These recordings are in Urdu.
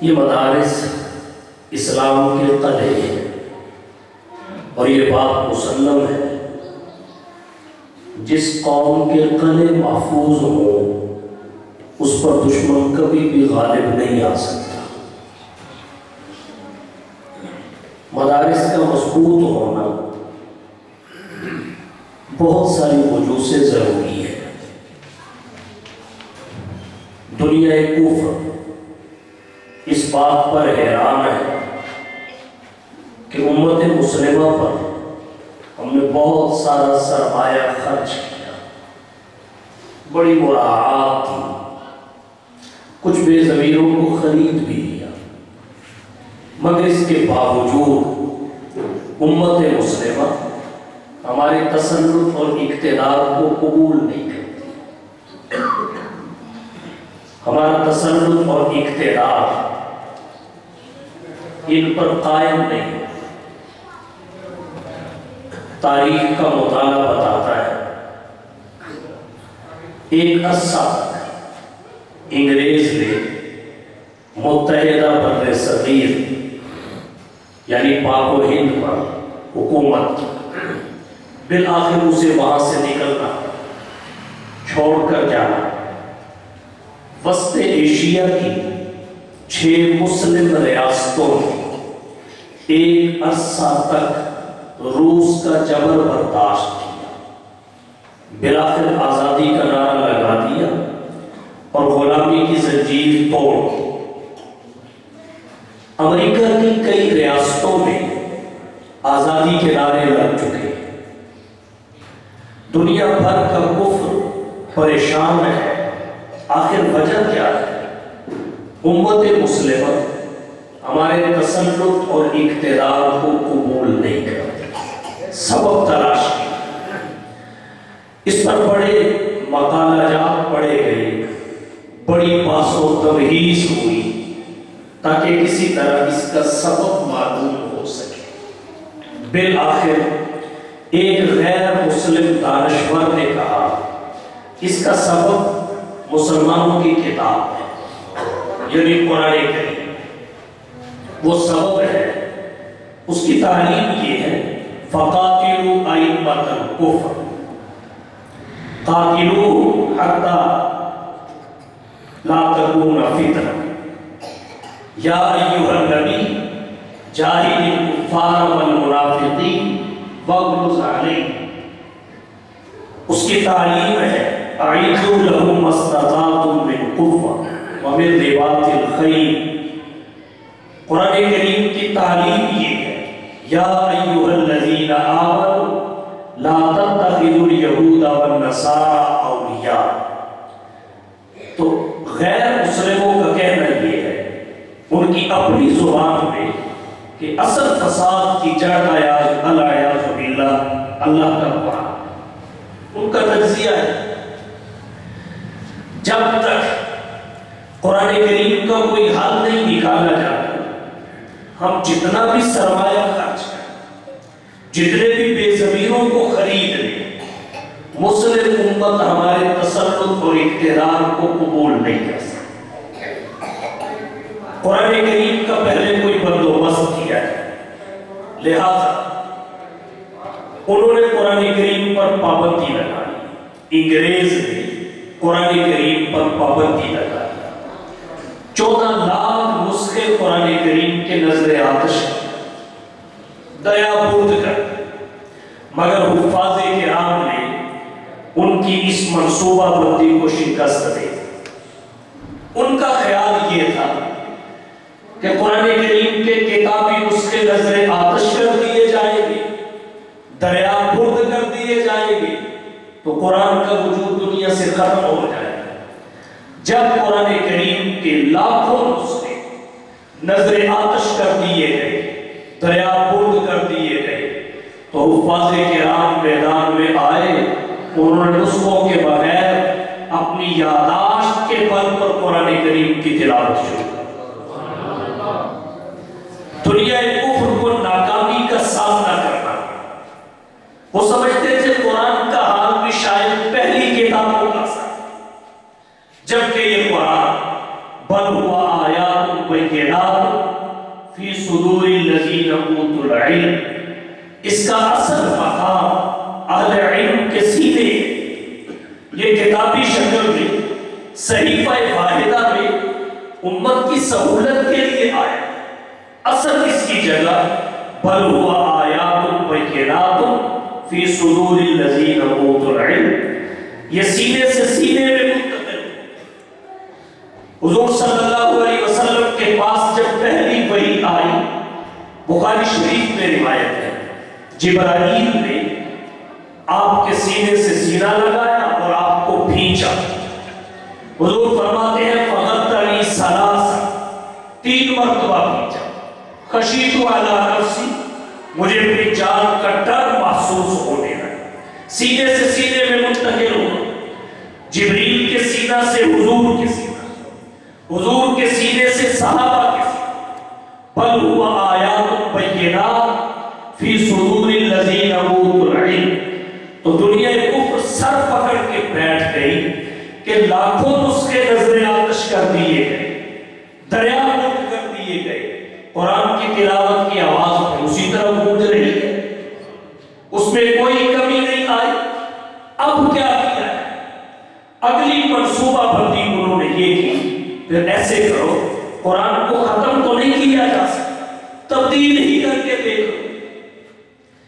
یہ مدارس اسلام کے قلعے ہیں اور یہ بات مسلم ہے، جس قوم کے قلعے محفوظ ہوں اس پر دشمن کبھی بھی غالب نہیں آ سکتا۔ مدارس کا مضبوط ہونا بہت ساری وجوہ سے ضروری ہے۔ دنیا کفر اس بات پر حیران ہے کہ امت مسلمہ پر ہم نے بہت سارا سرمایہ خرچ کیا، بڑی مراعات کی، کچھ بے ضمیروں کو خرید بھی لیا، مگر اس کے باوجود امت مسلمہ ہمارے تسلط اور اقتدار کو قبول نہیں کرتی۔ ہمارا تسلط اور اقتدار ان پر قائم نہیں۔ تاریخ کا مطالعہ بتاتا ہے ایک عرصہ انگریز نے متحدہ بر صغیر یعنی پاک و ہند پر حکومت کی، بالآخر اسے وہاں سے نکلنا، چھوڑ کر جانا۔ وسط ایشیا کی 6 مسلم ریاستوں میں ایک عرصہ تک روس کا جبر برداشت کیا، بالآخر آزادی کا نعرہ لگا دیا اور غلامی کی زنجیر توڑ دی۔ امریکہ کی کئی ریاستوں میں آزادی کے نعرے لگ چکے۔ دنیا بھر کا کفر پریشان ہے، آخر وجہ کیا ہے؟ امت مسلمہ ہمارے تسلط اور اقتدار کو قبول نہیں کرتی، سبب تلاش کی۔ اس پر بڑے مقالہ جات پڑھے گئے، بڑی بحث و تبحیث ہوئی تاکہ کسی طرح اس کا سبب معلوم ہو سکے۔ بالآخر ایک غیر مسلم دانشور نے کہا اس کا سبب مسلمانوں کی کتاب ہے، یعنی قرآن کریم، وہ سبب ہے۔ اس کی تعلیم یہ ہے فَقَاتِلُوا أَئِمَّةَ الْكُفْرِ قَاتِلُوهُمْ حَتَّى لَا تَكُونَ فِتْنَةٌ یا ایھا النبی جاہد الکفار والمنافقین واغلظ علیہم۔ اس کی تعلیم ہے اعیدوا لهم ما استطعتم من قوة ومن رباط الخیل۔ قرآن کریم کی تعلیم یہ ہے یا ایھا الذین آمنوا لا تتخذوا اليہود والنصارى اولیاء۔ تو غیر مسلموں کا کہنا یہ ہے ان کی اپنی زبان میں کہ اصل فساد کی جڑ الیاذ باللہ اللہ کا قرآن، ان کا تجزیہ ہے۔ جب تک قرآن کریم کا کوئی حل نہیں نکالا جاتا، ہم جتنا بھی سرمایہ خرچ کریں، جتنے بھی بے ضمیروں کو خرید لیں، مسلم امت ہمارے تسلط اور اقتدار کو قبول نہیں کر سکتی۔ قرآن کریم کا پہلے کوئی بندوبست کیا ہے، لہذا انہوں نے قرآن کریم پر پابندی لگائی، انگریز نے قرآن کریم پر پابندی لگائی۔ 14 لاکھ نسخے قرآن کریم کے نظر آتش دیا برد کر، مگر حفاظ کرام نے ان کی اس منصوبہ بندی کو شکست دے۔ ان کا خیال یہ تھا کہ قرآن کریم کے کتابی نسخے نظر آتش کر دیے جائیں گے، دریا برد کر دیے جائیں گے تو قرآن کا وجود دنیا سے ختم ہو جائے گا۔ جب قرآن کریم کے لاکھوں نسخے نظر آتش کر دیے گئے، دریا برد کر دیے گئے، تو حفاظ کرام میدان میں آئے، انہوں نے نسخوں کے بغیر اپنی یاداشت کے بل پر قرآن کریم کی تلاوت شروع کی۔ دنیا کفر کو ناکامی کا سامنا کرنا، وہ سمجھتے تھے قرآن کا حال بھی شاید پہلی کتابوں کا سا، جبکہ یہ قرآن بل ہوا آیات بَيِّنَاتٍ فِي صُدُورِ الَّذِينَ أُوتُوا الْعِلْمَ، اس کا اصل مقام اہل علم کے سینے. یہ کتابی شکل میں صحیفہ واحدہ میں امت کی سہولت کے لیے آیا. اصل اس کی جگہ بل هو آیات بینات فی صدور الذین اوتوا العلم، یہ سینے سے سینے میں منتقل. حضور صلی اللہ علیہ وسلم کے پاس جب پہلی وحی آئی، بخاری شریف میں روایت ہے، جبرائیل نے آپ کے سینے سے سینہ لگایا اور آپ کو بھینچا. حضور فرماتے ہیں فغطنی ثلاثا، 3 مرتبہ بھینچا. خشیت علی نفسی، مجھے اپنی جان کا ڈر محسوس ہونے لگا. سینے سے سینے میں منتقل ہوا. جبریل کے سینہ سے حضور کے سینہ، حضور کے سینے سے صحابہ کے سینہ. بل هو آیات بینات فی صدور الذین اوتوا العلم. تو دنیا کفر سر پکڑ کے بیٹھ گئی کہ لاکھوں نسخے نظر آتش کر دیے گئے، دریا بند کر دیے گئے. قرآن کی تلاوت کی آواز اسی طرح گونج رہی ہے، اس میں کوئی کمی نہیں آئی. اب کیا کیا ہے؟ اگلی منصوبہ بندی انہوں نے یہ کی، پھر ایسے کرو قرآن کو ختم تو نہیں کیا جا سکتا، تبدیل ہی کر کے دیکھو،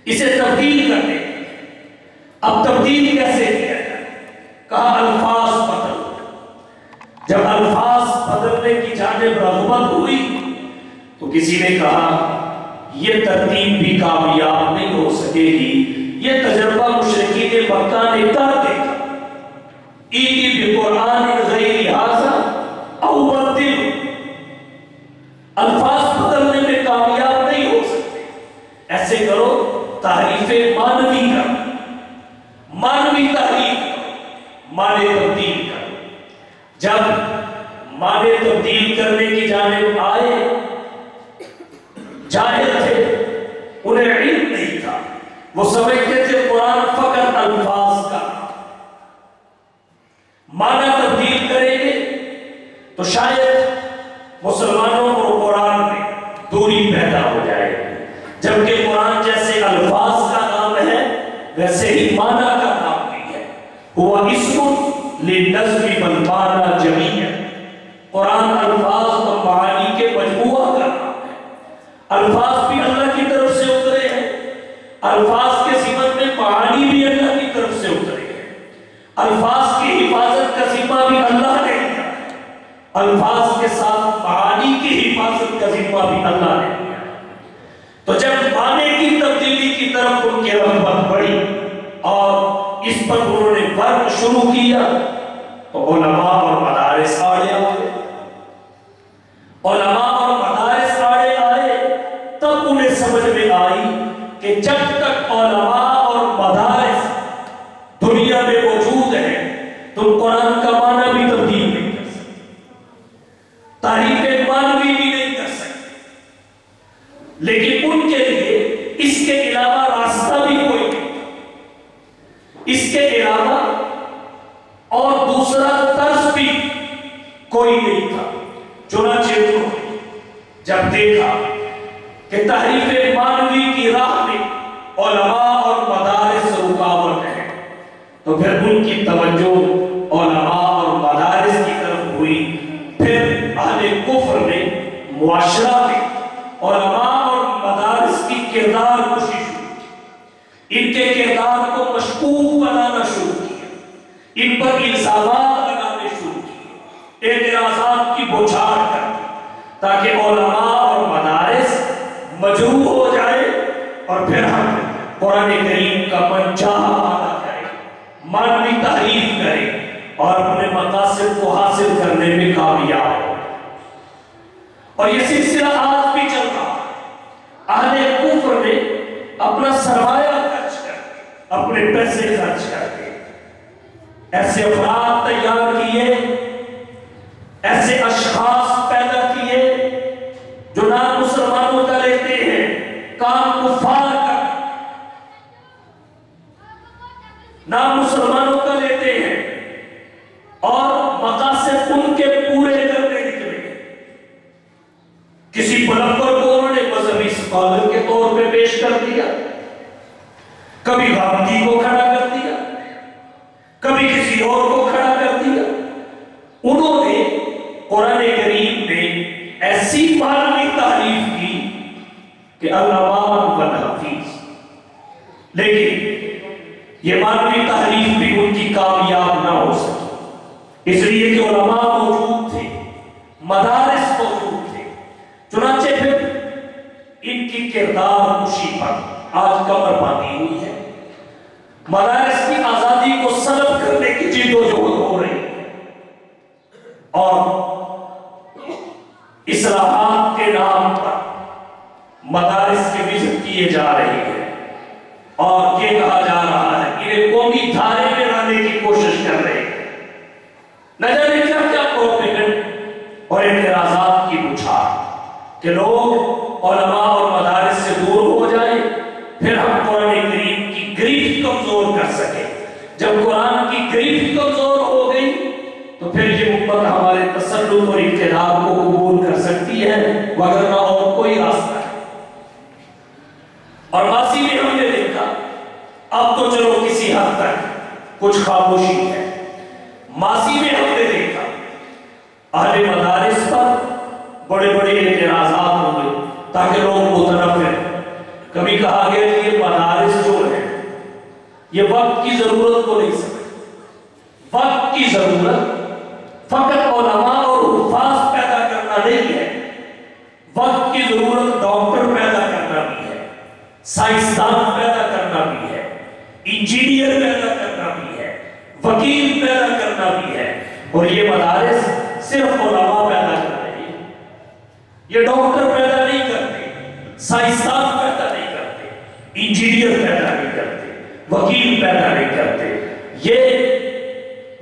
اسے تبدیل کر دیں. اب تبدیل کیسے کیا جائے؟ کہا الفاظ بدل. جب الفاظ بدلنے کی جانب رغبت ہوئی تو کسی نے کہا یہ ترتیب بھی کامیاب نہیں ہو سکے گی، یہ تجربہ مشرکین مکہ نے کر دیکھا. ایتی بقرآن غیر ھذا او بدل، الفاظ بدلنے میں کامیاب نہیں ہو سکتے، ایسے کرو تحریف مانوی کرو، مانوی تحریف کرو، معنی تبدیل کرو. جب معنی تبدیل کرنے کی جانب آئے، جاہل تھے، انہیں علم نہیں تھا، وہ سمجھتے تھے قرآن فقط الفاظ کا. معنی تبدیل کریں گے تو شاید مسلمانوں اور قرآن میں دوری پیدا ہو جائے گی، جبکہ قرآن جیسے الفاظ کا نام ہے ویسے ہی معنی کا نام بھی ہے. ہوا اسم للنظم والمعنی جميعا، قرآن الفاظ اور معانی کے مجموعہ کا نام ہے. الفاظ بھی اللہ کی طرف سے اترے ہیں، الفاظ کے ذمن میں معانی بھی اللہ کی طرف سے اترے ہیں. الفاظ کی حفاظت کا ذمہ بھی اللہ نے لیا ہے، الفاظ کے ساتھ معانی کی حفاظت کا ذمہ بھی اللہ نے لیا. تو جب معنی کی تبدیلی کی طرف ان کی رغبت بڑھی اور اس پر انہوں نے ورک شروع کیا تو علماء اور مدارس آڑے آئے. علماء اور مدارس آڑے آئے تب انہیں سمجھ میں آئی کہ جب تک علماء اور مدارس دنیا میں موجود ہیں تو قرآن کا معنی بھی تبدیل نہیں کر سکتے، تحریف معنوی بھی نہیں کر سکتے. لیکن ان کے لیے اس کے علاوہ راستہ بھی کوئی نہیں تھا، اس کے علاوہ اور دوسرا طرز بھی کوئی نہیں تھا. چنانچہ انہوں نے جب دیکھا کہ تحریف معنوی کی راہ میں علماء اور مدارس رکاوٹ ہے تو پھر ان کی توجہ علماء اور مدارس کی طرف ہوئی. پھر اہل کفر نے معاشرہ میں علماء اور مدارس کی کردار کشی شروع کی، ان کے کردار کو مشکوک بنانا شروع کیا، ان پر الزامات لگانے شروع کیے، اعتراضات کی بوچھار کر تاکہ علماء اور مدارس مجروح ہو جائے اور پھر ہم قرآن کریم کا منچاہا معنی کریں، معنوی تحریف کریں اور اپنے مقاصد کو حاصل کرنے میں کامیاب ہو. اور یہ سلسلہ آج بھی چل رہا ہے. اہل کفر نے اپنا سرمایہ خرچ کر، اپنے پیسے خرچ کر کے ایسے افراد تیار کیے، ایسے اشخاص پیدا کیے جو نام مسلمانوں کا لیتے ہیں، کام کفار کا، نام مسلمانوں کا لیتے ہیں اور مقاصد ان کے پورے کرنے نکلے. کسی پلمبر کو انہوں نے مذہبی اسکالر کے طور پہ پیش کر دیا، کبھی غامدی کو کھڑا کر دیا، کبھی کسی اور کو کھڑا کر دیا۔ انہوں نے قرآن کریم میں ایسی معنوی تعریف کی کہ الامان والحفیظ، لیکن یہ معنوی تعریف بھی ان کی کامیاب نہ ہو سکی، اس لیے کہ علماء موجود تھے، مدارس موجود تھے، چنانچہ پھر ان کی کردار کشی پر آج کمر باندھی ہوئی ہے۔ مدارس کی آزادی کو سلب کرنے کی جدوجہد ہو رہی ہے اور اصلاحات کے نام پر مدارس کے وزٹ کیے جا رہے ہیں اور یہ کہا جا رہا ہے کہ انہیں قومی دھارے میں لانے کی کوشش کر رہے ہیں۔ نہ جانے کیا کیا پروپیگنڈ اور اعتراضات کی بچھاڑ کہ لوگ علماء اور مدارس سے دور ہو جائیں، پھر ہم قرآن کریم کی گریفت کمزور کر سکیں۔ جب قرآن کی گریفت کمزور ہو گئی تو پھر یہ امت ہمارے تسلط اور اقتدار کو قبول کر سکتی ہے، وگرنہ اور کوئی راستہ ہے۔ اور ماضی میں ہم نے دیکھا، اب تو چلو کسی حد تک کچھ خاموشی ہے، ماضی میں ہم نے دیکھا اہل مدارس پر بڑے بڑے اعتراضات ہوئے تاکہ لوگ متنفر۔ کبھی کہا گیا کہ یہ مدارس جو ہے یہ وقت کی ضرورت کو نہیں سمجھتے، وقت کی ضرورت فقط علماء اور حفاظ پیدا کرنا نہیں ہے، وقت کی ضرورت ڈاکٹر پیدا کرنا بھی ہے، سائنسدان پیدا کرنا بھی ہے، انجینئر پیدا کرنا بھی ہے، وکیل پیدا کرنا بھی ہے۔ اور یہ مدارس صرف علماء پیدا کر رہے ہیں، یہ ڈاکٹر پیدا نہیں کرتے، سائنسدان پیدا نہیں کرتے، انجینئر پیدا نہیں کرتے، وکیل پیدا نہیں کرتے۔ یہ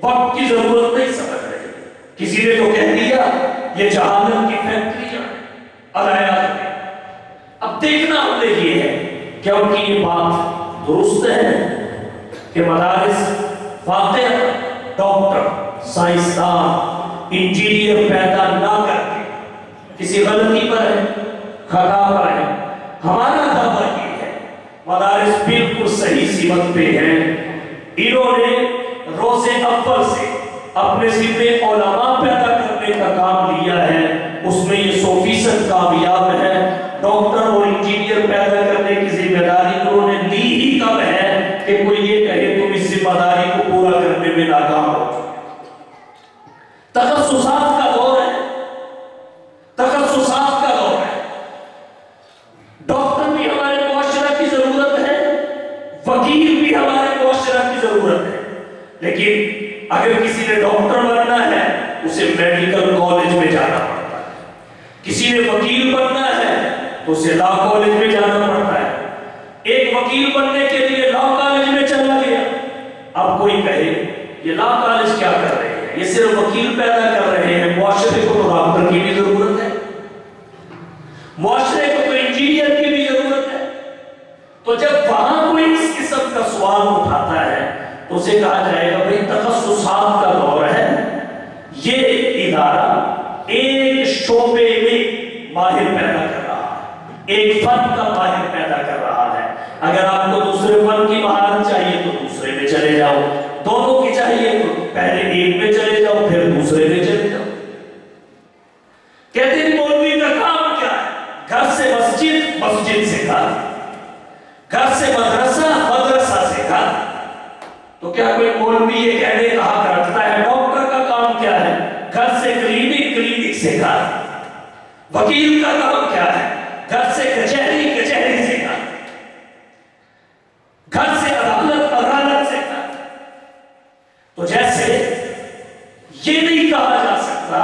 وقت کی ضرورت نہیں سمجھ رہے۔ کسی نے تو کہہ دیا یہ جہالت کی فیکٹریاں علیحدہ میں۔ اب دیکھنا ہم نے یہ ہے کہ ان کی یہ بات درست ہے کہ مدارس واقع ڈاکٹر، سائنسدان، انجینئر پیدا نہ کرتے، کسی غلطی پر ہے، خطا پر ہے۔ ہمارا دعویٰ یہ ہے مدارس بالکل صحیح سمت پہ ہیں۔ انہوں نے روز اول سے اپنے ذمے علماء پیدا کرنے کا کام لیا ہے، اس میں یہ 100% کامیاب ہے۔ ڈاکٹر اور انجینئر پیدا کرنے کی ذمہ داری انہوں نے لی ہی کب ہے کہ کوئی یہ کہے تم اس ذمہ داری کو پورا کرنے میں ناکام ہو۔ تخصصات کا دور ہے، تخصصات کا دور ہے۔ ڈاکٹر بھی ہمارے معاشرہ کی ضرورت ہے، وکیل بھی ہمارے معاشرہ کی ضرورت ہے، لیکن اگر کسی نے ڈاکٹر بننا ہے اسے میڈیکل کالج میں جانا پڑتا ہے، کسی نے وکیل بننا ہے تو اسے لا کالج میں جانا پڑتا ہے۔ ایک وکیل بننے کے لیے لا کالج میں چلا گیا، اب کوئی کہے یہ لا کالج کیا کر رہے ہیں، یہ صرف وکیل پیدا کر رہے ہیں، معاشرے کو تو ڈاکٹر کی بھی ضرورت ہے، معاشرے کو تو انجینئر کی بھی ضرورت ہے۔ تو جب وہاں کوئی اس قسم کا سوال اٹھاتا ہے تو اسے کہا جائے گا بھئی تخصصات کا دور ہے، یہ ادارہ ایک شعبے میں ماہر پیدا کر رہا ہے، ایک فن کا ماہر پیدا کر رہا ہے۔ اگر آپ کو دوسرے فن کی مہارت چاہیے تو دوسرے میں چلے جاؤ، دونوں کی چاہیے تو پہلے ایک میں چلے جاؤ پھر دوسرے میں چلے جاؤ۔ کہتے ہیں مولوی کا کام کیا ہے؟ گھر سے مسجد، مسجد سے گھر، گھر سے مدرسہ، مدرسہ سے گھر۔ تو کیا کوئی مولوی یہ کہنے کا حق رکھتا ہے ڈاکٹر کا کام کیا ہے؟ گھر سے کلینک، کلینک سے گھر۔ وکیل کا کام کیا ہے؟ گھر سے کچہری، کچہری سے گھر، گھر سے عدالت، عدالت سے گھر۔ تو جیسے یہ نہیں کہا جا سکتا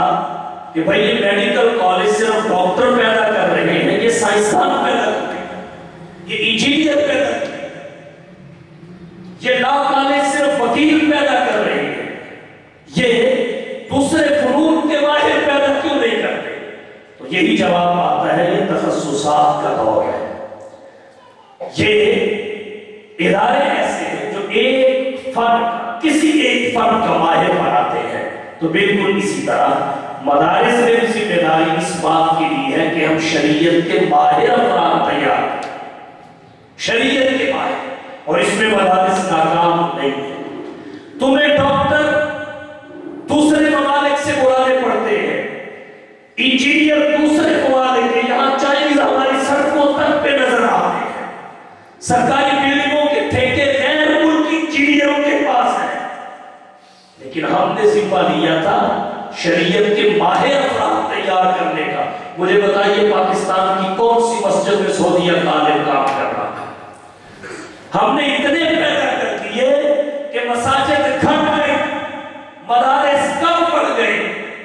کہ بھئی یہ میڈیکل کالج صرف ڈاکٹر پیدا کر رہے ہیں، یہ سائنسدان پیدا کر رہے ہیں، یہ انجینئر پیدا کر رہے ہیں، یہ لا کالج صرف وکیل پیدا کر رہے ہیں، یہ دوسرے فنون کے ماہر پیدا کیوں نہیں کرتے؟ تو یہی جواب آتا ہے یہ تخصصات کا دور ہے۔ یہ ادارے ایسے ہیں جو ایک فن، کسی ایک فن کا ماہر بناتے ہیں۔ تو بالکل اسی طرح مدارس نے بھی ذمہ داری اس بات کی لی ہے کہ ہم شریعت کے ماہر افراد تیار کریں، شریعت کے ماہر، اور اس میں مدارس ناکام نہیں ہے۔ تمہیں ڈاکٹر دوسرے ممالک سے بلانے پڑتے ہیں، انجینئر دوسرے ممالک کے، یہاں چائنیز ہماری سڑکوں تک پہ نظر آتے ہیں، سرکاری بلڈنگوں کے ٹھیکے غیر ملکی انجینئروں کے پاس ہیں، لیکن ہم نے ذمہ لیا تھا شریعت کے ماہر افراد تیار کرنے کا۔ مجھے بتائیے پاکستان کی کون سی مسجد میں سعودیہ عالم کام کر رہا ہے؟ ہم نے اتنے پیدا کر دیے کہ مساجد گھٹ گئے، مدارس کم پڑ گئے،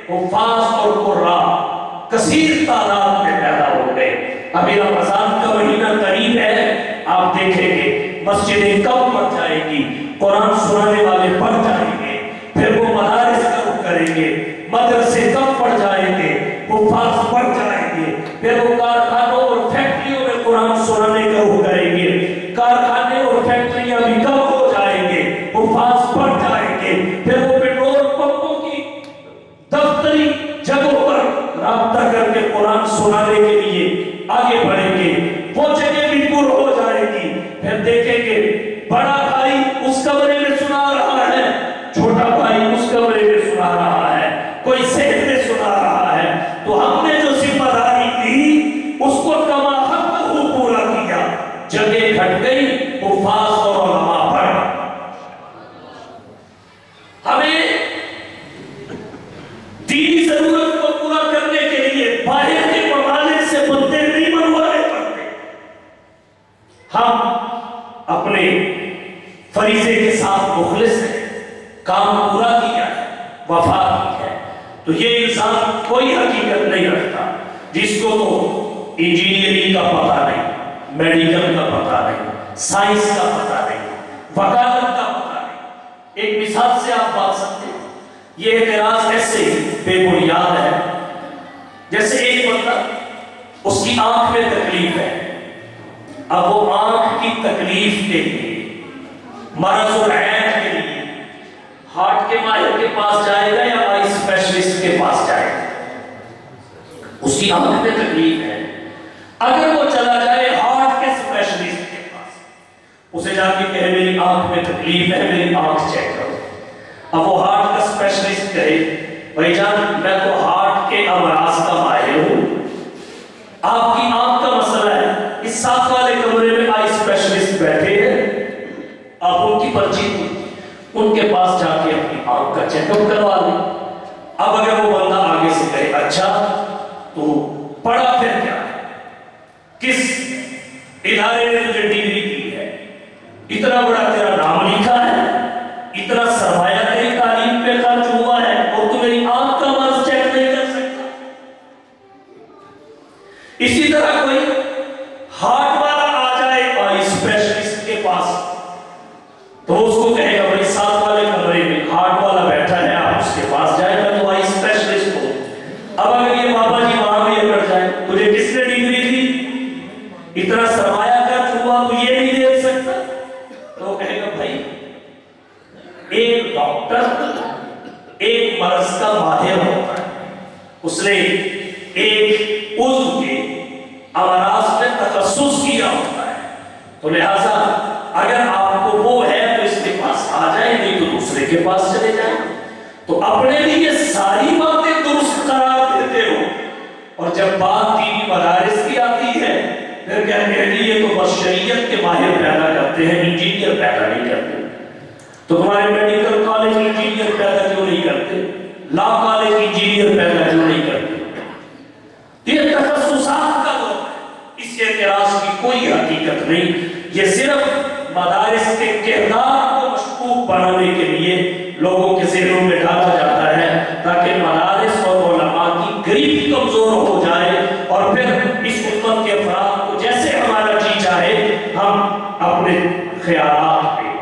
حفاظ اور قراء کثیر تعداد میں پیدا ہو گئے۔ ابھی رمضان کا مہینہ قریب ہے، آپ دیکھیں گے مسجدیں کم پڑ جائیں گی، قرآن سنانے والے بڑھ جائیں گے، پھر وہ مدارس کم کریں گے، مدرسے کم پڑ جائیں گے، حفاظ بڑھ جائیں گے، پھر وہ کارخانوں اور فیکٹریوں میں قرآن سنانے کا وہ کریں گے، کارخانے اور فیکٹریاں بھی کم ہو جائیں گے، حفاظ بڑھ جائیں گے، پھر وہ پیٹرول پمپوں کی دفتری جگہوں پر رابطہ کر کے قرآن سنانے کے لیے آگے بڑھیں گے، وہ جگہ بھی پر ہو جائے گی، پھر دیکھیں گے بڑا بھائی اس کمرے میں سنا رہا ہے، چھوٹا بھائی اس کمرے میں سنا رہا ہے، کوئی صحن میں سنا رہا ہے۔ تو ہم نے جو ذمہ داری دی اس کو کما حق پورا کیا، جگہ گھٹ گئی، حفاظ اور علماء بڑھ۔ ہمیں دینی ضرورت کو پورا کرنے کے لیے باہر کے ممالک سے بندے نہیں منوانے پڑتے، ہم اپنے فریضے کے ساتھ مخلص ہیں، کام پورا کیا ہے، وفا کی ہے۔ تو یہ انسان کوئی حقیقت نہیں رکھتا جس کو تو انجینئرنگ کا پتہ نہیں، میڈیکل کا پتہ نہیں، سائنس کا پتہ نہیں، وکالت کا پتہ نہیں۔ ایک مثال سے آپ بات سکتے ہیں، یہ اعتراض ایسے بے بنیاد ہے جیسے ایک بندہ اس کی آنکھ میں تکلیف ہے، اب وہ آنکھ کی تکلیف کے لیے، مرض العین کے لیے ہارٹ کے ماہر کے پاس جائے گا یا آئی اسپیشلسٹ کے پاس جائے گا؟ اس کی آنکھ میں تکلیف ہے، اگر وہ چلا جائے ہارٹ کے اسپیشلسٹ کے پاس، اسے جا کے کہے میری آنکھ میں تکلیف ہے، میری آنکھ چیک کرو، اب وہ ہارٹ کا اسپیشلسٹ کہے بھائی جان میں تو ہارٹ کے امراض کا ماہر ہوں، آپ کی آنکھ کا مسئلہ ہے، اس ساتھ والے کمرے میں آئی اسپیشلسٹ بیٹھے ہیں، آپ ان کی پرچی ان کے پاس جا کے اپنی آنکھ کا چیک اپ کروا لیں۔ اب اگر وہ بندہ آگے سے کہے اچھا تو پڑھا پھر کیا ہے، کس ادارے نے تجھے ڈگری کی ہے، اتنا بڑا تیرا نام لکھا ہے، اتنا سرمایہ تیری تعلیم پہ خرچ ہوا ہے اور تو میری آنکھ کا مرض چیک نہیں کر سکتا۔ اسی طرح کوئی ہارٹ والا آ جائے آئی اسپیشلسٹ کے پاس تو اس کو کہے گا بھائی ساتھ والے کمرے میں ہارٹ والا بیٹھا ہے، آپ اس کے پاس جائے گا تو آئی اسپیشلسٹ ہو۔ اب اگر یہ بابا جی وہاں بھی اگر جائے تجھے کس نے ڈگری دی، اتنا سرمایہ خرچ ہوا تو یہ نہیں دے سکتا، تو وہ کہے گا بھائی ایک ڈاکٹر ایک مرض کا ماہر ہوتا ہے، اس نے ایک عضو کے امراض میں تخصص کیا ہوتا ہے، تو لہذا اگر آپ کو وہ ہے تو اس کے پاس آ جائیں، نہیں تو دوسرے کے پاس چلے جائیں۔ تو اپنے لیے ساری باتیں درست قرار دیتے ہو، اور جب بات دینی مدارس کی آتی ہے پھر کہتے ہیں یہ تو بس شریعت کے ماہر پیدا کرتے ہیں، انجینئر پیدا نہیں کرتے۔ تو تمہارے میڈیکل کالج انجینئر پیدا کیوں نہیں کرتے، لا کالج انجینئر پیدا کیوں نہیں کرتے؟ یہ تخصصات کا دور ہے، اس اعتراض کی کوئی حقیقت نہیں، یہ صرف مدارس کے کردار کو مشکوک بنانے کے لیے لوگوں کے ذہنوں میں ڈالا جاتا ہے تاکہ مدارس اور علماء کی گریبی کمزور ہو جائے، اور پھر اس امت کے افراد کو جیسے ہمارا جی چاہے ہم اپنے خیالات پہ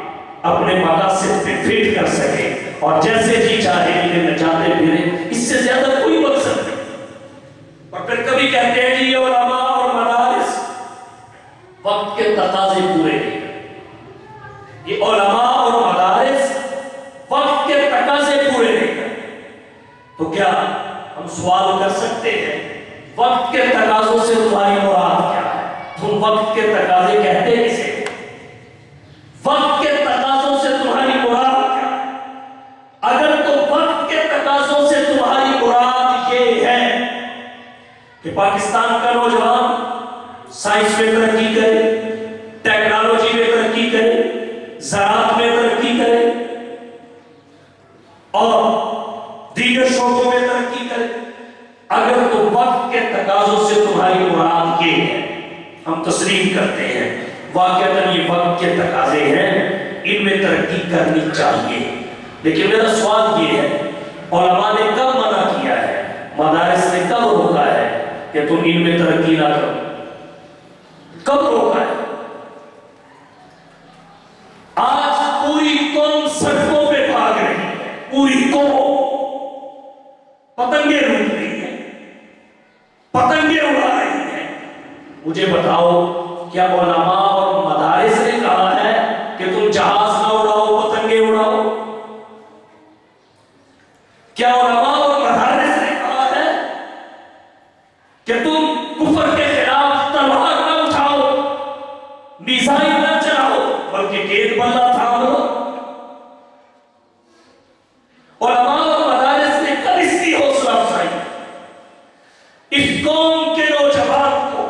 اپنے مقاصد پہ فٹ کر سکیں، اور جیسے جی چاہے انہیں نچاتے پھریں، اس سے زیادہ کوئی مقصد نہیں۔ اور پھر کبھی کہتے ہیں جی یہ علماء اور مدارس وقت کے تقاضے پورے نہیں کرتے، یہ علماء اور مدارس وقت کے تقاضے پورے نہیں کرتے، تو کیا ہم سوال کر سکتے ہیں وقت کے تقاضوں سے تمہاری مراد کیا ہے؟ تم وقت کے تقاضے کہتے کسے؟ وقت کے تقاضوں سے تمہاری مراد کیا ہے؟ اگر تو وقت کے تقاضوں سے تمہاری مراد یہ ہے کہ پاکستان کا نوجوان سائنس میں ترقی کرے، ٹیکنالوجی میں ترقی کرے، زراعت میں ترقی کرے اور دیگر شعبوں میں ترقی کرے، اگر تو وقت کے تقاضوں سے تمہاری مراد یہ ہے، ہم تسلیم کرتے ہیں واقعتاً یہ وقت کے تقاضے ہیں، ان میں ترقی کرنی چاہیے، لیکن میرا سوال یہ ہے علماء نے کب منع کیا ہے، مدارس نے کب روکا ہے کہ تم ان میں ترقی نہ کرو؟ کب روکا ہے؟ آج پوری قوم سڑکوں پہ بھاگ رہی ہے، پوری قوم پتنگیں لوٹ رہی ہے، پتنگیں اڑا رہی ہے۔ مجھے بتاؤ کیا علماء اور مدارس نے کہا ہے کہ تم جہاز نہ اڑاؤ، پتنگیں اڑاؤ؟ کیا علماء اور مدارس نے کہا ہے کہ تم کفر کے خلاف تلوار نہ اٹھاؤ، میزائل نہ چلاؤ، بلکہ گیٹ بلّا تھام لو؟ علماء اور مدارس نے کب اس کی حوصلہ افزائی؟ اس قوم کے نوجوان کو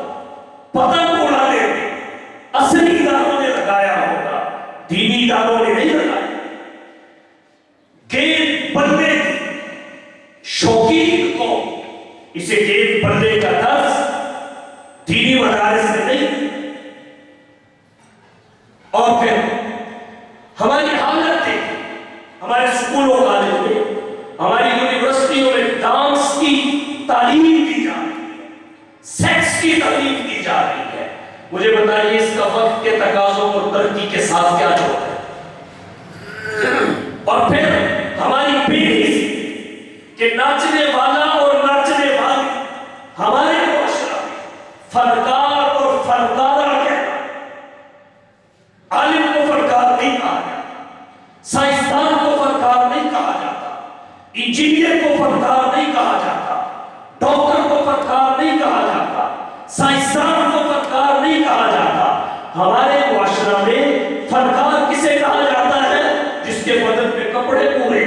پتنگ اڑانے میں اصلی اداروں نے لگایا ہوگا، دینی اداروں نے نہیں لگایا۔ گیٹ بلّے کی شوقین قوم، اسے گیٹ بلّے کا درس دینی مدارس میں نہیں۔ اور پھر ہماری حالت دیکھیں، ہمارے سکولوں کالج میں، ہماری یونیورسٹیوں میں ڈانس کی تعلیم دی جا رہی ہے، سیکس کی تعلیم دی جا رہی ہے۔ مجھے بتائیے اس کا وقت کے تقاضوں اور ترقی کے ساتھ کیا جوڑ ہے؟ اور پھر ہماری بےعزتی کہ ناچنے والا اور ناچنے والی ہمارے معاشرہ میں فنکار اور فنکارہ کہنا، عالم کو فنکار نہیں کہا جاتا، سائنسدان کو فنکار نہیں کہا جاتا، انجینئر کو فنکار نہیں کہا جاتا، ڈاکٹر کو فنکار نہیں کہا جاتا، سائنسدان کو فنکار نہیں کہا جاتا۔ ہمارے معاشرہ میں فنکار کسے کہا جاتا ہے؟ جس کے بدن پہ کپڑے پورے،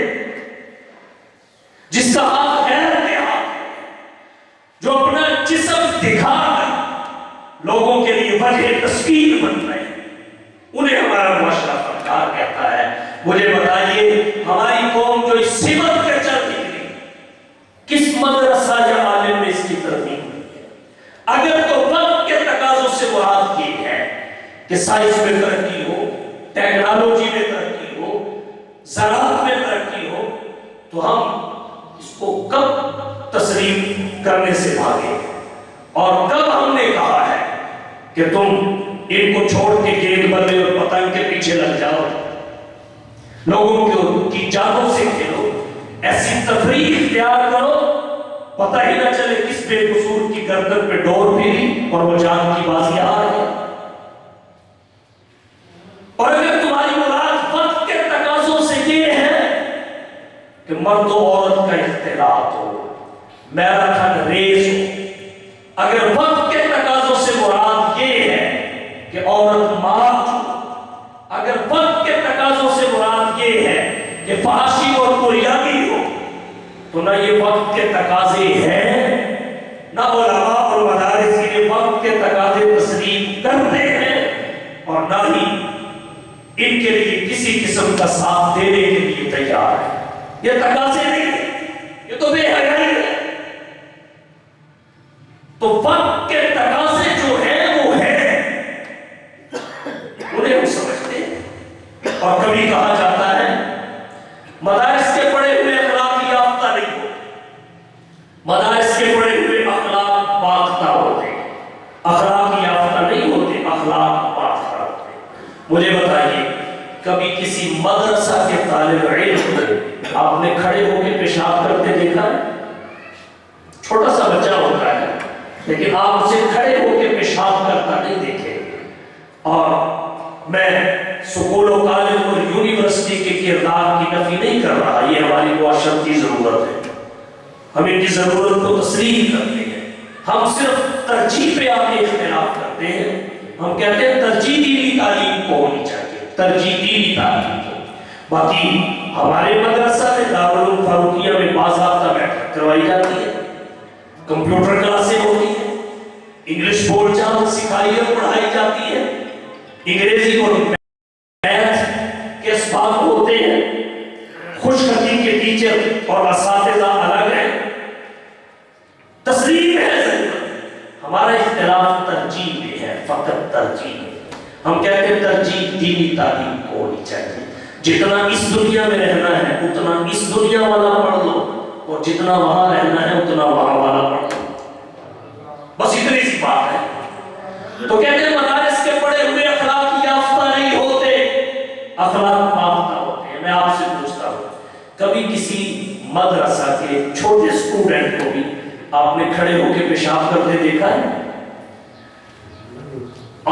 جس کا ہاتھ غیر کے ہاتھ، جو اپنا جسم دکھا کر لوگوں کے لیے وجہ تسکین بن رہے ہیں، انہیں ہمارا معاشرہ فنکار کہتا ہے۔ مجھے بتائیے ہماری قوم جو اس سمت پہ چل نکلی، کس مدرسہ یا عالم میں اس کی تربیت ہوئی ہے؟ اگر تو وقت کے تقاضوں سے مراد یہ ہے کہ سائنس میں ترقی ہو، ٹیکنالوجی میں ترقی ہو، زراعت میں ترقی ہو، تو ہم اس کو کب تسلیم کرنے سے بھاگے؟ اور کب ہم نے کہا ہے کہ تم ان کو چھوڑ کے گیند بلے اور پتنگ کے پیچھے لگ جاؤ، لوگوں کی جانوں سے کھیلو، ایسی تفریح اختیار کرو، پتہ ہی نہ چلے کس بے قصور کی گردن پہ ڈور پھری اور وہ جان کی بازی آ رہی ہے۔ اور اگر تمہاری مراد وقت کے تقاضوں سے یہ ہے کہ مرد و عورت کا اختلاط ہو، میراتھن ریس ہو، اگر وقت کے تقاضوں سے مراد یہ ہے کہ عورت مارچ ہو، اگر وقت کے تقاضوں سے مراد یہ ہے کہ فحاشی اور کوریاگی ہو، تو نہ یہ وقت کے تقاضے ہیں، نہ علماء اور مدارس یہ وقت کے تقاضے تسلیم کرتے ہیں، اور نہ ہی ان کے لیے کسی قسم کا ساتھ دینے کے لیے تیار ہے۔ یہ تقاضے نہیں ہیں، یہ تو بے حیائی ہے۔ تو وقت کے تقاضے جو ہیں وہ ہیں، انہیں ہم سمجھتے ہیں۔ اور کبھی کہا جاتا ہے مدارس کے پڑھے ہوئے اخلاق یافتہ نہیں ہوتے، مدارس کے پڑھے ہوئے اخلاق باختہ ہوتے، اخلاق یافتہ نہیں ہوتے، اخلاق باختہ ہوتے۔ مجھے بتائیے کبھی کسی مدرسہ کے طالب علم کو آپ نے کھڑے ہو کے پیشاب کرتے دیکھا ہے؟ چھوٹا سا بچہ ہوتا ہے لیکن آپ اسے کھڑے ہو کے پیشاب کرتا نہیں دیکھے۔ اور میں سکول و کالج اور یونیورسٹی کے کردار کی نفی نہیں کر رہا، یہ ہماری معاشرت کی ضرورت ہے، ہم ان کی ضرورت کو تسلیم کرتے ہیں، ہم صرف ترجیح پہ آ کے اختلاف کرتے ہیں. ہم کہتے ہیں ترجیح دینی تعلیم کو ہونی چاہیے، ترجیح دینی تعلیم کو. باقی ہمارے مدرسہ میں دارالعلوم فاروقیہ میں باضابطہ بیٹھک کروائی جاتی ہے، کمپیوٹر کلاسیں ہوتی ہیں، انگلش بول چال سکھائی اور پڑھائی جاتی ہے، انگریزی اور میتھ کے اسباق ہوتے ہیں، خوش خطی کے ٹیچر اور اساتذہ الگ ہیں. تسلیم ہے ضرورت. ہمارا اختلاف ترجیح میں ہے، فقط ترجیح میں. ہم کہتے ہیں ترجیح دینی تعلیم کو ہونی چاہیے. جتنا اس دنیا میں رہنا ہے اتنا اس دنیا والا پڑھ لو، اور جتنا وہاں رہنا ہے اتنا وہاں والا پڑھ لو. بس اتنی سی بات ہے. تو کہتے ہیں مدارس کے پڑھے ہوئے اخلاق یافتہ نہیں ہوتے، اخلاق یافتہ ہوتے ہیں. میں آپ سے پوچھتا ہوں، کبھی کسی مدرسہ کے چھوٹے اسٹوڈنٹ کو بھی آپ نے کھڑے ہو کے پیشاب کرتے دیکھا ہے؟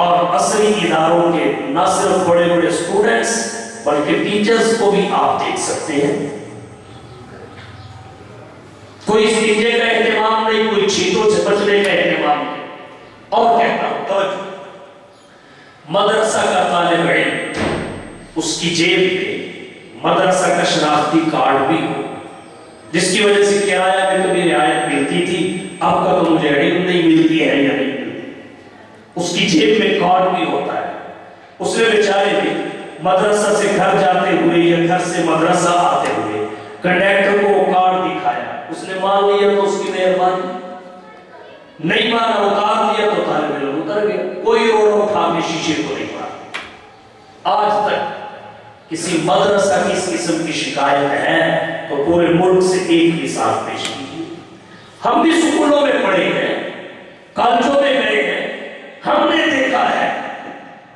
اور عصری اداروں کے نہ صرف بڑے بڑے اسٹوڈنٹس بلکہ ٹیچرز کو بھی آپ دیکھ سکتے ہیں، کوئی استنجے کا اہتمام نہیں، کوئی چھینٹوں سے بچنے کا اہتمام نہیں. اور کہتا ہوں توجہ، مدرسہ کا طالب علم اس کی جیب میں مدرسہ کا شناختی کارڈ بھی ہو، جس کی وجہ سے کرایہ میں کبھی رعایت ملتی تھی، اب کا تو مجھے علم نہیں ملتی ہے یا نہیں ملتی. اس کی جیب میں کارڈ بھی ہوتا ہے. اس نے بیچارے بھی مدرسہ سے گھر جاتے ہوئے یا گھر سے مدرسہ آتے ہوئے کنڈکٹر کو وہ کارڈ دکھایا، اس نے مان لیا تو اس کی مہربانی، نہیں مانا اتار دیا تو طالب علم اتر گیا، کوئی روڑ اٹھا کے شیشے کو نہیں مارا. آج تک کسی مدرسہ کی اس قسم کی شکایت ہے تو پورے ملک سے ایک مثال پیش کیجیے. ہم بھی سکولوں میں پڑھے ہیں، کالجوں میں گئے ہیں، ہم نے دیکھا ہے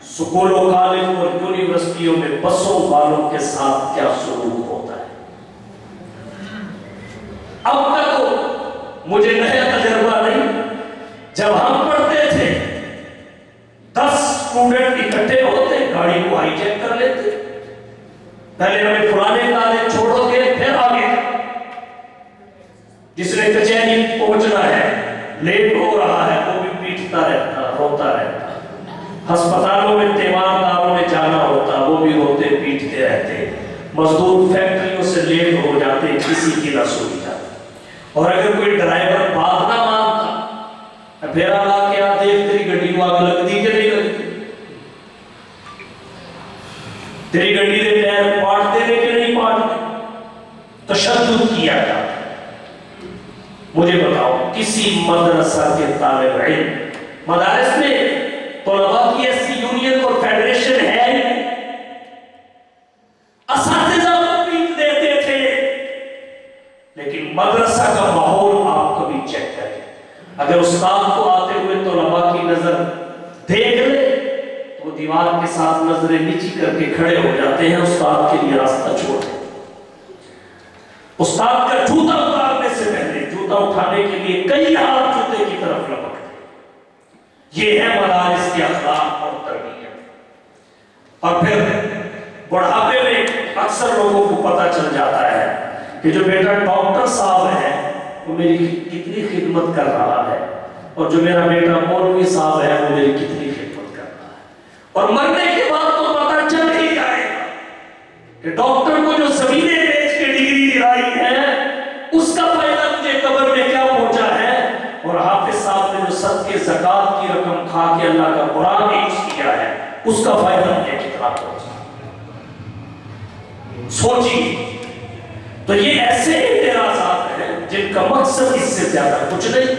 سکولوں، کالج اور یونیورسٹیوں میں بسوں والوں کے ساتھ کیا سلوک ہوتا ہے. اب تک تو مجھے نیا تجربہ نہیں. جب ہم پڑھتے تھے 10 اسٹوڈنٹ اکٹھے ہوتے، گاڑی کو ہائی چیک کر لیتے، پہلے ہمیں پرانے کالج چھوڑو گے پھر آگے. جس نے کچہری پہنچنا ہے، لیٹ ہو رہا ہے، وہ بھی پیٹتا رہتا، روتا رہتا. ہسپتالوں میں تیمارداروں میں جانا ہوتا، وہ بھی روتے پیٹتے رہتے. مزدور فیکٹریوں سے لیٹ ہو جاتے، کسی کی نہ سنی جاتی. اور اگر کوئی ڈرائیور بات نہ مانتا، پھر آ کے آپ دیکھ تیری گڈی کو آگ لگ دی کہ نہیں لگتی، تیری گڈی دے ٹائر پاٹ دینے کے نہیں پاٹ. تشدد کیا جاتا. مجھے بتاؤ کسی مدرسہ کے طالب علم، مدارس میں طلباء کی ایسی یونین اور فیڈریشن ہے ہی نہیں. اساتذہ کو پیٹ دیتے تھے، لیکن مدرسہ کا ماحول آپ کبھی چیک کریں. اگر استاد کو آتے ہوئے طلباء کی نظر دیکھ لے تو دیوار کے ساتھ نظریں نیچی کر کے کھڑے ہو جاتے ہیں، استاد کے لیے راستہ چھوڑ دیں. استاد کا جوتا اتارنے سے پہلے جوتا اٹھانے کے لیے کئی ہاتھ جوتے کی طرف لپکتے. یہ ہے مدارس کے اخلاق اور تربیت. اور پھر بڑھاپے میں اکثر لوگوں کو پتہ چل جاتا ہے کہ جو بیٹا ڈاکٹر صاحب ہے وہ میری کتنی خدمت کر رہا ہے، اور جو میرا بیٹا مولوی صاحب ہے وہ میری کتنی خدمت کر رہا ہے. اور مرنے کے بعد تو پتہ چل ہی جائے گا کہ ڈاکٹر کو جو زمینیں بیچ کے ڈگری دلائی ہے اس کا فائدہ مجھے قبر میں کیا پہنچا ہے، اور حافظ صاحب نے جو صدقے زکات کی رقم کھا کے اللہ کا قرآن یوز کیا ہے اس کا فائدہ مجھے کتنا پہنچا. سوچیے. تو یہ ایسے اعتراضات ہیں جن کا مقصد اس سے زیادہ کچھ نہیں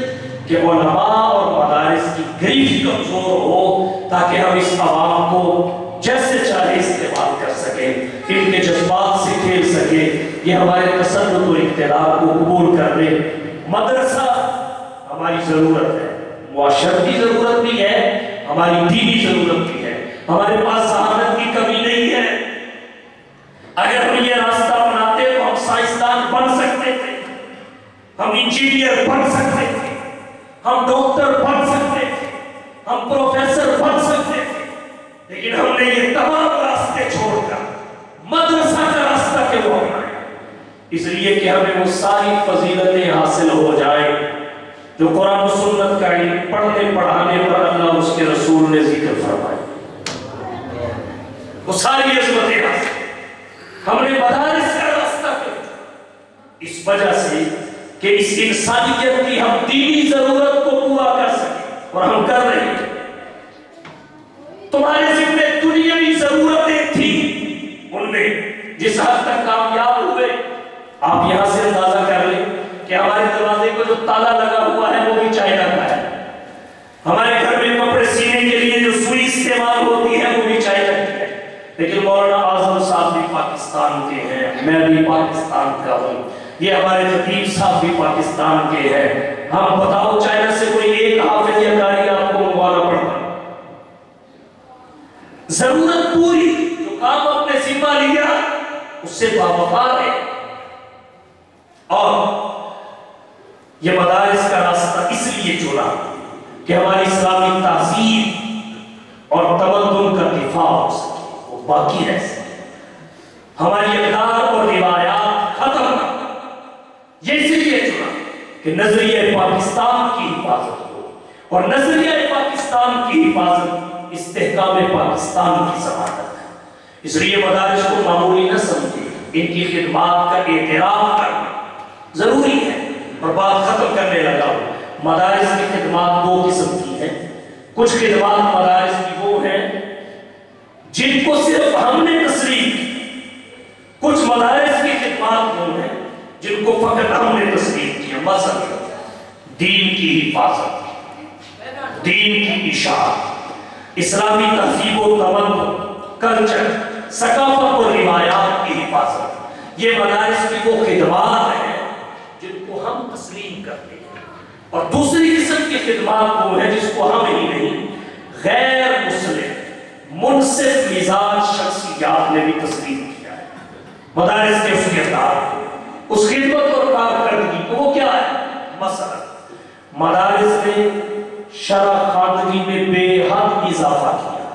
کہ علماء اور مدارس کی گریف کمزور ہو تاکہ ہم اس عوام کو جیسے چاہے استعمال کر سکیں، ان کے جذبات سے کھیل سکیں. یہ ہمارے تسلط و اقتدار کو قبول کر لے. مدرسہ ہماری ضرورت ہے، معاشرتی ضرورت بھی ہے، ہماری دینی ضرورت بھی ہے. ہمارے پاس ذہانت کی کمی نہیں ہے. اگر ہم یہ راستہ اپناتے تو ہم سائنسدان بن سکتے تھے، ہم انجینئر بن سکتے تھے، ہم ڈاکٹر بن سکتے تھے، ہم پروفیسر بن سکتے تھے. لیکن ہم نے یہ تمام راستے چھوڑ کر مدرسہ کا راستہ کیوں اپنایا؟ اس لیے کہ ہمیں وہ ساری فضیلتیں حاصل ہو جائیں جو قرآن و سنت کا علم پڑھنے پڑھانے پر اللہ اس کے رسول نے ذکر فرمایا، وہ ساری عظمتیں حاصل ہم نے مدارس کا راستہ کیا اس وجہ سے کہ اس انسانیت کی ہم دینی ضرورت کو پورا کر سکیں، اور ہم کر رہے ہیں۔ تمہارے ذمہ دنیاوی ضرورتیں تھیں، ان میں جس حد تک کامیاب ہوئے آپ یہاں سے اندازہ کر لیں کہ ہمارے دروازے کو جو تالا لگا ہوا ہے وہ بھی چائنا کا ہے، ہمارے گھر میں کپڑے سینے کے لیے جو سوئی استعمال ہوتی ہے وہ بھی چائنا کی ہے، لیکن مولانا اعظم صاحب بھی پاکستان کے ہیں، میں بھی پاکستان کا ہوں، یہ ہمارے خطیب صاحب بھی پاکستان کے ہیں۔ ہم بتاؤ چائنا سے کوئی ایک حافظ یا قاری آپ کو منگوانا پڑتا؟ ضرورت پوری، جو کام اپنے ذمہ لیا اس سے باوفا ہے۔ اور یہ مدارس کا راستہ اس لیے چنا کہ ہماری اسلامی تہذیب اور تمدن کا دفاع ہو سکے، وہ باقی رہ سکے، ہماری اقدار اور روایات ختم نہ، یہ اس لیے چنا کہ نظریہ پاکستان کی حفاظت ہو، اور نظریہ پاکستان کی حفاظت استحکام پاکستان کی ضمانت ہے۔ اس لیے مدارس کو معمولی نہ سمجھے، ان کی خدمات کا اعتراف کرنا ضروری ہے۔ اور بات ختم کرنے لگا ہوں، مدارس کی خدمات دو قسم کی ہیں۔ کچھ خدمات مدارس کی وہ ہیں جن کو صرف ہم نے تسلیم کی، کچھ مدارس کی خدمات وہ ہیں جن کو فقط ہم نے تسلیم کیا، مثلا دین کی حفاظت، دین کی اشاعت، اسلامی تہذیب و تمدن، کلچر، ثقافت اور روایات کی حفاظت، یہ مدارس کی وہ خدمات ہیں جن کو ہم تسلیم کرتے ہیں۔ اور دوسری قسم کی خدمات وہ ہیں جس کو ہم ہی نہیں، غیر مسلم منصف مزاج شخصیات نے بھی تسلیم کیا ہے۔ مدارس کے اس کردار کو، اس خدمت اور کارکردگی کو، وہ کیا ہے؟ مثلا مدارس نے شرح خواندگی میں بے حد اضافہ کیا،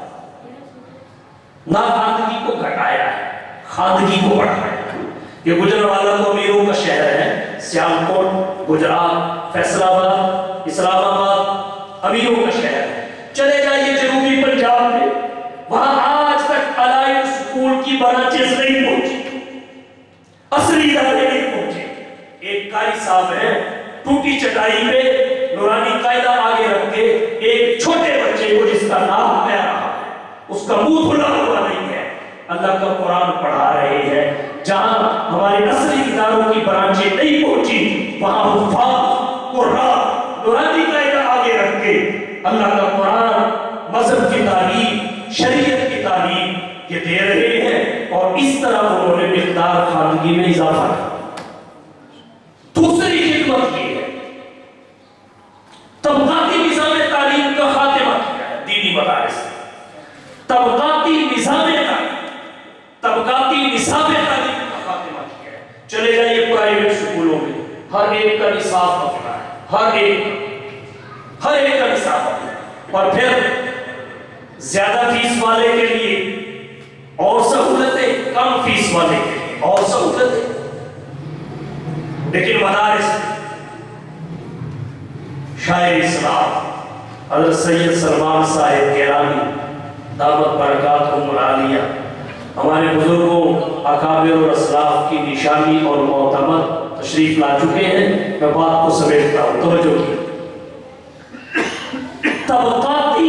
نہ خواندگی کو گھٹایا ہے، خواندگی کو بڑھایا۔ یہ گجرانوالہ تو امیروں کا شہر ہے، سیالکوٹ، گجرات، فیصل آباد، اسلام آباد امیروں کا شہر ہے۔ چلے جائیے جنوبی پنجاب میں، وہاں آج تک الائٹ اسکول کی برانچز نہیں پہنچی، اصلی ادارے نہیں پہنچے۔ ایک قاری صاحب ہے، ٹوٹی چٹائی پہ نورانی قاعدہ آگے رکھ کے ایک چھوٹے بچے کو جس کا نام لے رہا ہے، اس کا منہ کھلا ہوا نہیں ہے، اللہ کا قرآن پڑھا رہے ہیں۔ جہاں ہمارے اصلی اداروں کی برانچیں نہیں پہنچی، وہاں حفاظ قرآن نورانی قاعدہ آگے رکھ کے اللہ کا قرآن، مذہب کی تعلیم، شریعت کی تعلیم یہ دے رہے ہیں، اور اس طرح انہوں نے مقدار خواندگی میں اضافہ کیا۔ دوسری خدمت یہ ہے، طبقاتی نظام تعلیم کا خاتمہ کیا ہے دینی مدارس نے۔ طبقاتی نظام تعلیم کا خاتمہ کیا ہے۔ چلے جائیے پرائیویٹ سکولوں میں، ہر ایک کا نصاب اپنا ہے، ہر ایک کا نصاب اپنا ہے، اور پھر زیادہ فیس والے کے لیے اور سہولتیں، کم فیس والے کے لیے اور سہولتیں۔ لیکن مدارس شاعر اسلام حضرت سید سلمان صاحب گیلانی دامت برکاتہم العالیہ، ہمارے بزرگوں، اکابر اور اسلاف کی نشانی اور معتمد تشریف لا چکے ہیں۔ میں بات کو سمیٹتا ہوں، توجہ کی۔ طبقاتی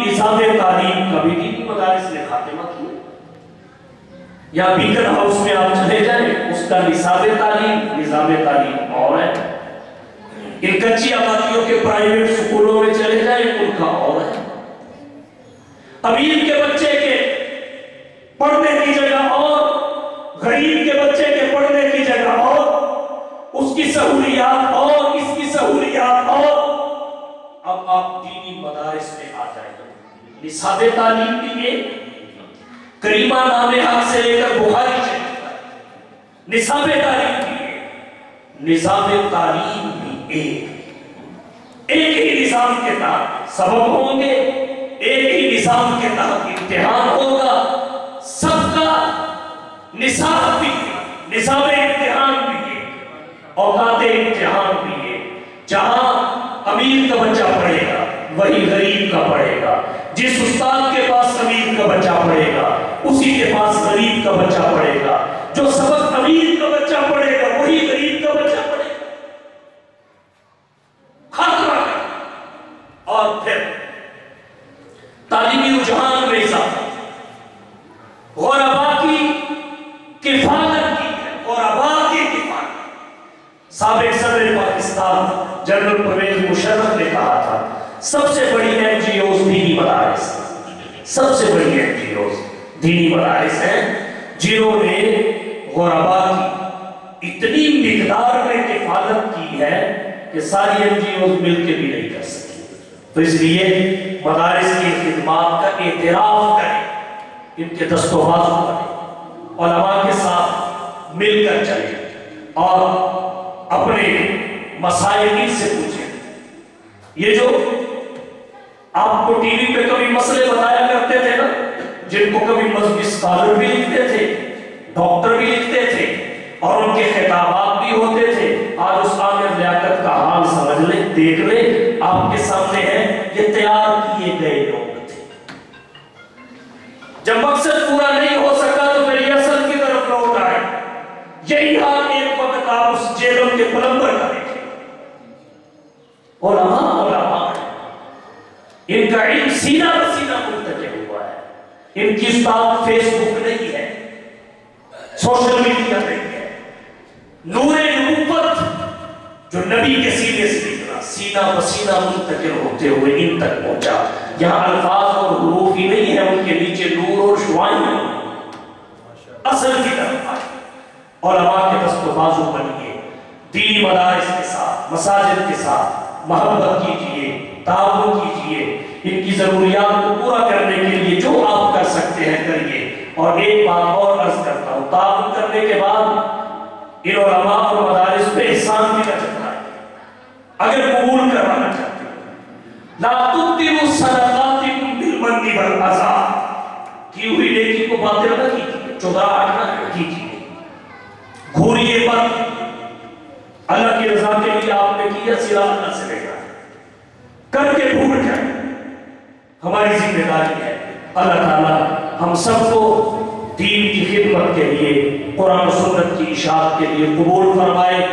نصاب تعلیم کا بھی دینی مدارس نے خاتمہ کیا۔ یا بیکن ہاؤس میں آپ چلے جائیں، اس کا نصاب تعلیم اور ہے۔ ان کچی آبادیوں کے پرائیویٹ سکولوں میں چلے جائیں، ان کا اور ہے۔ امیر کے بچے کے پڑھنے کی جگہ اور، غریب کے بچے کے پڑھنے کی جگہ اور، اس کی سہولیات اور، اس کی سہولیات اور۔ اب آپ دینی مدارس میں آ جائیں، نصاب تعلیم بھی ایک، کریمہ نام حق سے لے کر بخاری شریف، نصاب تعلیم بھی ایک، نظام تعلیم بھی ایک ہی نظام کے تحت سبق ہوں گے، ایک ہی نظام کے تحت امتحان ہوگا، سب کا نصاب بھی، نظام امتحان بھی ہے۔ اوقات امتحان بھی ہے، جہاں امیر کا بچہ پڑھے گا وہی غریب کا پڑھے گا، جس استاد کے پاس امیر کا بچہ پڑھے گا اسی کے پاس غریب کا بچہ پڑھے گا، جو سبق امیر کا بچہ پڑھے گا وہی غریب کا بچہ پڑھے گا، ہر طرح کا۔ اور پھر تعلیمی رجحان میں اضافہ، غربا کی کفالت کی ہے، غربا کی کفالت۔ سابق صدر پاکستان جنرل پرویز مشرف نے کہا تھا سب سے بڑی این جی اوز دینی مدارس، سب سے بڑی این جی اوز دینی مدارس ہیں جنہوں نے غربا کی اتنی مقدار میں کفالت کی ہے کہ ساری این جی اوز مل کے بھی نہیں کر سکی۔ تو اس لیے مدارس کی خدمات کا اعتراف کریں، ان کے دست و بازو کریں، علماء کے ساتھ مل کر چلیں اور اپنے مسائل سے پوچھیں۔ یہ جو آپ کو ٹی وی پہ کبھی مسئلے بتایا کرتے تھے نا، جن کو کبھی مذہبی اسکالر بھی لکھتے تھے، ڈاکٹر بھی لکھتے تھے اور ان کے خطابات بھی ہوتے تھے، آج اس عامر لیاقت کا حال سمجھ لیں، دیکھ لیں، آپ کے سامنے ہے، یہ تیار کیے گئے لوگ تھے۔ جب مقصد پورا نہیں ہو سکا تو پھر یہ اصل کی طرف لوٹ آئے۔ یہی حال ایک وقت آپ اس جیلوں کے پلمبر کا دیکھیں۔ علماء ان کا علم سینہ بسینہ منتقل ہوا ہے، ان کی استاد فیس بک نہیں ہے، سوشل میڈیا نہیں ہے، نور نبوت جو نبی کے سینے سے نکلا سینہ بسینہ منتقل ہوتے ہوئے ان تک پہنچا۔ یہاں الفاظ اور حروف ہی نہیں ہے، ان کے نیچے نور اور شعاعیں ہیں، اصل کی طرف آئے۔ علماء کے دست و بازو بنیے، دینی مدارس کے ساتھ، مساجد کے ساتھ محبت کیجئے، تعاون کیجئے، ان کی ضروریات کو پورا کرنے کے لیے جو آپ کر سکتے ہیں کریے۔ اور ایک بات اور عرض کرتا ہوں، تعاون کرنے کے بعد ان علماء اور مدارس پہ احسان بھی نہ جتائیں۔ اگر قبول کروانا چاہتے ہیں، لا تبطلوا صدقاتکم بالمن والعذا، کی ہوئی نیکی کو باطل نہ کیجیے، چودراہٹ نہ کیجیے، گھوریے مت۔ اللہ کی رضا کے لیے آپ نے کیا، صلہ اللہ سے لے گا، کر کے بھول جائیں، ہماری ذمہ داری ہے۔ اللہ تعالی ہم سب کو دین کی خدمت کے لیے، قرآن و سنت کی اشاعت کے لیے قبول فرمائے۔